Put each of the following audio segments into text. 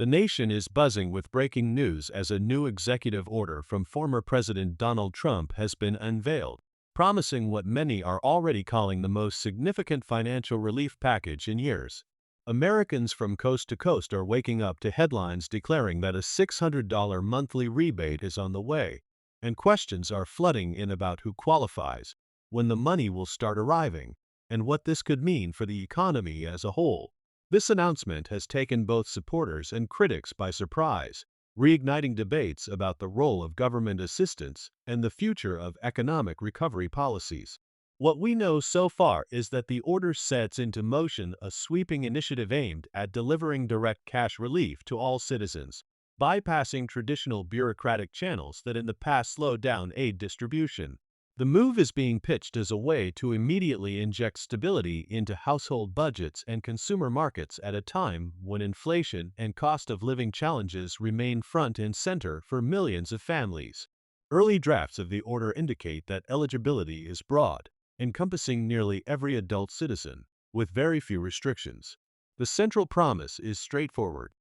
The nation is buzzing with breaking news as a new executive order from former President Donald Trump has been unveiled, promising what many are already calling the most significant financial relief package in years. Americans from coast to coast are waking up to headlines declaring that a $600 monthly rebate is on the way, and questions are flooding in about who qualifies, when the money will start arriving, and what this could mean for the economy as a whole. This announcement has taken both supporters and critics by surprise, reigniting debates about the role of government assistance and the future of economic recovery policies. What we know so far is that the order sets into motion a sweeping initiative aimed at delivering direct cash relief to all citizens, bypassing traditional bureaucratic channels that in the past slowed down aid distribution. The move is being pitched as a way to immediately inject stability into household budgets and consumer markets at a time when inflation and cost of living challenges remain front and center for millions of families. Early drafts of the order indicate that eligibility is broad, encompassing nearly every adult citizen, with very few restrictions. The central promise is straightforward: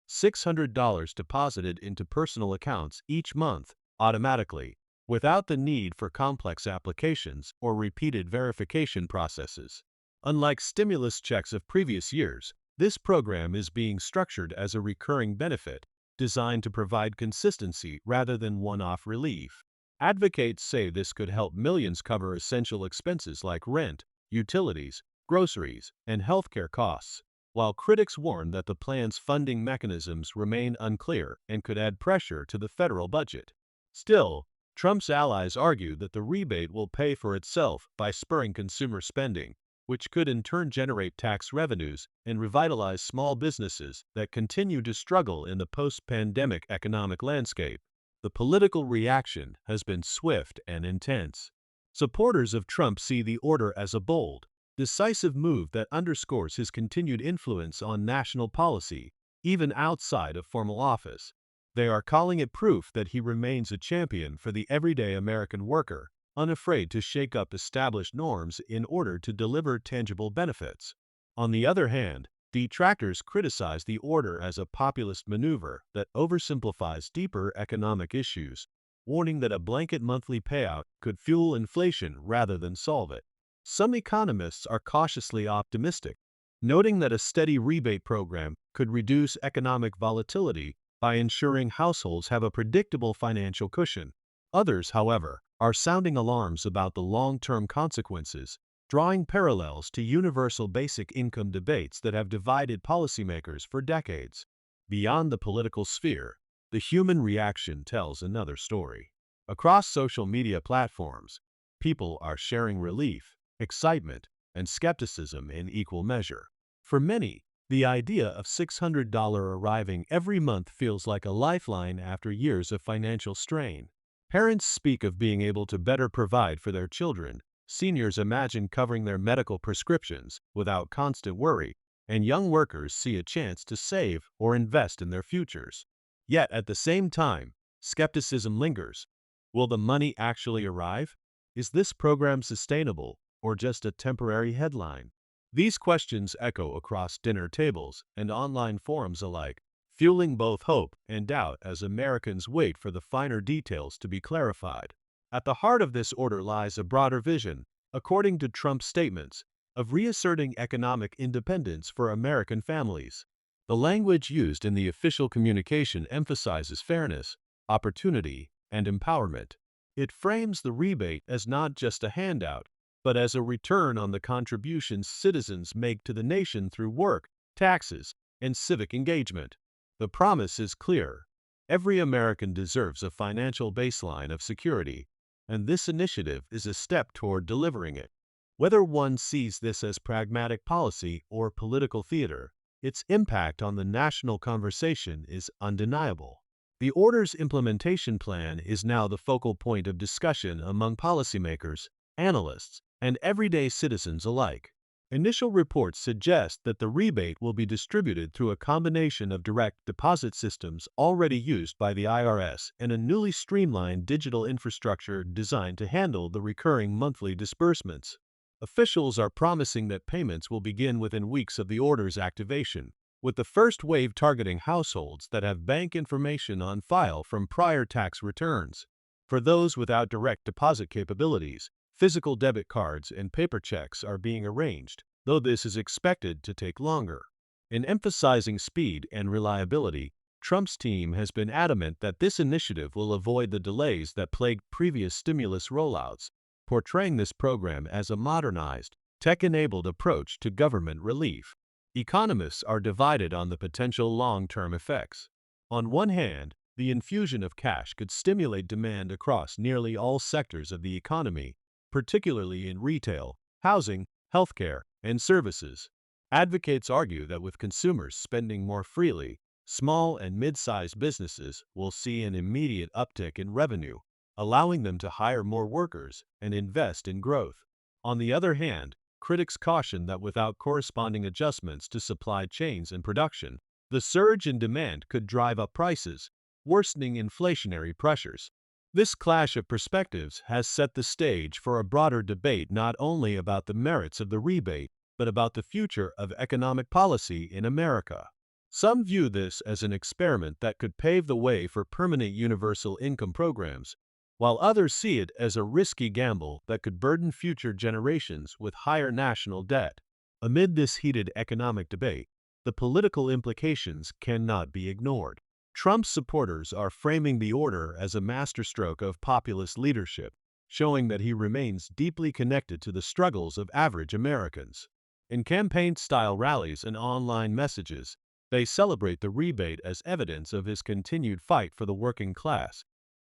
$600 deposited into personal accounts each month, automatically, without the need for complex applications or repeated verification processes. Unlike stimulus checks of previous years, this program is being structured as a recurring benefit, designed to provide consistency rather than one-off relief. Advocates say this could help millions cover essential expenses like rent, utilities, groceries, and healthcare costs, while critics warn that the plan's funding mechanisms remain unclear and could add pressure to the federal budget. Still, Trump's allies argue that the rebate will pay for itself by spurring consumer spending, which could in turn generate tax revenues and revitalize small businesses that continue to struggle in the post-pandemic economic landscape. The political reaction has been swift and intense. Supporters of Trump see the order as a bold, decisive move that underscores his continued influence on national policy, even outside of formal office. They are calling it proof that he remains a champion for the everyday American worker, unafraid to shake up established norms in order to deliver tangible benefits. On the other hand, detractors criticize the order as a populist maneuver that oversimplifies deeper economic issues, warning that a blanket monthly payout could fuel inflation rather than solve it. Some economists are cautiously optimistic, noting that a steady rebate program could reduce economic volatility by ensuring households have a predictable financial cushion. Others, however, are sounding alarms about the long-term consequences, drawing parallels to universal basic income debates that have divided policymakers for decades. Beyond the political sphere, the human reaction tells another story. Across social media platforms, people are sharing relief, excitement, and skepticism in equal measure. For many, the idea of $600 arriving every month feels like a lifeline after years of financial strain. Parents speak of being able to better provide for their children, seniors imagine covering their medical prescriptions without constant worry, and young workers see a chance to save or invest in their futures. Yet at the same time, skepticism lingers. Will the money actually arrive? Is this program sustainable or just a temporary headline? These questions echo across dinner tables and online forums alike, fueling both hope and doubt as Americans wait for the finer details to be clarified. At the heart of this order lies a broader vision, according to Trump's statements, of reasserting economic independence for American families. The language used in the official communication emphasizes fairness, opportunity, and empowerment. It frames the rebate as not just a handout, but as a return on the contributions citizens make to the nation through work, taxes, and civic engagement. The promise is clear: every American deserves a financial baseline of security, and this initiative is a step toward delivering it. Whether one sees this as pragmatic policy or political theater, its impact on the national conversation is undeniable. The order's implementation plan is now the focal point of discussion among policymakers, analysts, and everyday citizens alike. Initial reports suggest that the rebate will be distributed through a combination of direct deposit systems already used by the IRS and a newly streamlined digital infrastructure designed to handle the recurring monthly disbursements. Officials are promising that payments will begin within weeks of the order's activation, with the first wave targeting households that have bank information on file from prior tax returns. For those without direct deposit capabilities, physical debit cards and paper checks are being arranged, though this is expected to take longer. In emphasizing speed and reliability, Trump's team has been adamant that this initiative will avoid the delays that plagued previous stimulus rollouts, portraying this program as a modernized, tech-enabled approach to government relief. Economists are divided on the potential long-term effects. On one hand, the infusion of cash could stimulate demand across nearly all sectors of the economy, particularly in retail, housing, healthcare, and services. Advocates argue that with consumers spending more freely, small and mid-sized businesses will see an immediate uptick in revenue, allowing them to hire more workers and invest in growth. On the other hand, critics caution that without corresponding adjustments to supply chains and production, the surge in demand could drive up prices, worsening inflationary pressures. This clash of perspectives has set the stage for a broader debate not only about the merits of the rebate, but about the future of economic policy in America. Some view this as an experiment that could pave the way for permanent universal income programs, while others see it as a risky gamble that could burden future generations with higher national debt. Amid this heated economic debate, the political implications cannot be ignored. Trump's supporters are framing the order as a masterstroke of populist leadership, showing that he remains deeply connected to the struggles of average Americans. In campaign-style rallies and online messages, they celebrate the rebate as evidence of his continued fight for the working class,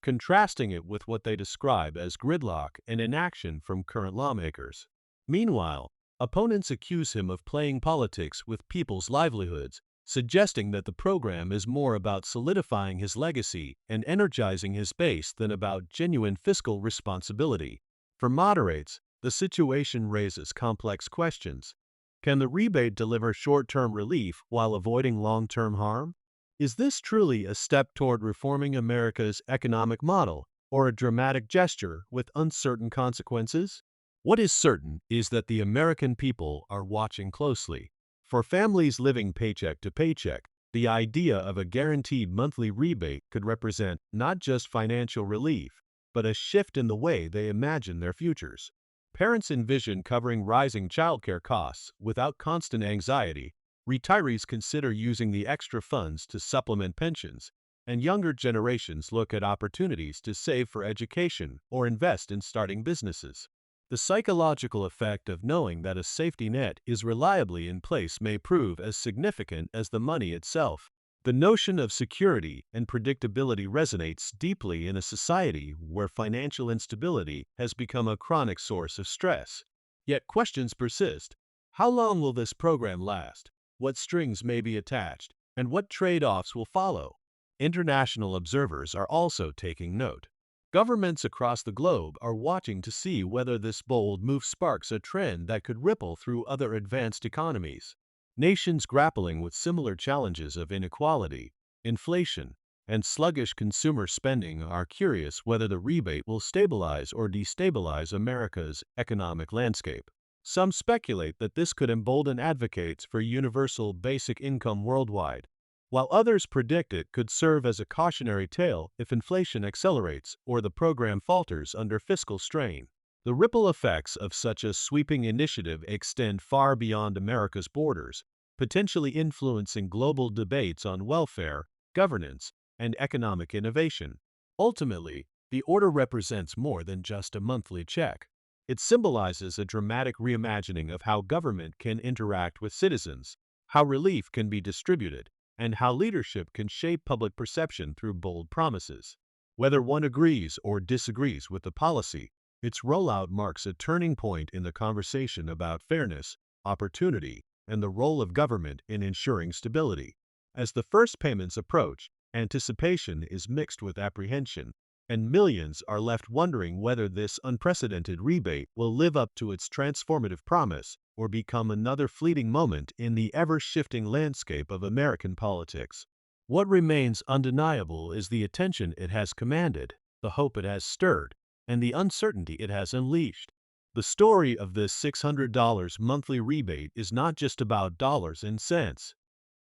contrasting it with what they describe as gridlock and inaction from current lawmakers. Meanwhile, opponents accuse him of playing politics with people's livelihoods, suggesting that the program is more about solidifying his legacy and energizing his base than about genuine fiscal responsibility. For moderates, the situation raises complex questions. Can the rebate deliver short-term relief while avoiding long-term harm? Is this truly a step toward reforming America's economic model, or a dramatic gesture with uncertain consequences? What is certain is that the American people are watching closely. For families living paycheck to paycheck, the idea of a guaranteed monthly rebate could represent not just financial relief, but a shift in the way they imagine their futures. Parents envision covering rising childcare costs without constant anxiety, retirees consider using the extra funds to supplement pensions, and younger generations look at opportunities to save for education or invest in starting businesses. The psychological effect of knowing that a safety net is reliably in place may prove as significant as the money itself. The notion of security and predictability resonates deeply in a society where financial instability has become a chronic source of stress. Yet questions persist. How long will this program last? What strings may be attached? And what trade-offs will follow? International observers are also taking note. Governments across the globe are watching to see whether this bold move sparks a trend that could ripple through other advanced economies. Nations grappling with similar challenges of inequality, inflation, and sluggish consumer spending are curious whether the rebate will stabilize or destabilize America's economic landscape. Some speculate that this could embolden advocates for universal basic income worldwide, while others predict it could serve as a cautionary tale if inflation accelerates or the program falters under fiscal strain. The ripple effects of such a sweeping initiative extend far beyond America's borders, potentially influencing global debates on welfare, governance, and economic innovation. Ultimately, the order represents more than just a monthly check. It symbolizes a dramatic reimagining of how government can interact with citizens, how relief can be distributed, and how leadership can shape public perception through bold promises. Whether one agrees or disagrees with the policy, its rollout marks a turning point in the conversation about fairness, opportunity, and the role of government in ensuring stability. As the first payments approach, anticipation is mixed with apprehension, and millions are left wondering whether this unprecedented rebate will live up to its transformative promise or become another fleeting moment in the ever-shifting landscape of American politics. What remains undeniable is the attention it has commanded, the hope it has stirred, and the uncertainty it has unleashed. The story of this $600 monthly rebate is not just about dollars and cents.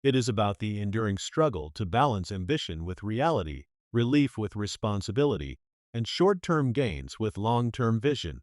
It is about the enduring struggle to balance ambition with reality, relief with responsibility, and short-term gains with long-term vision.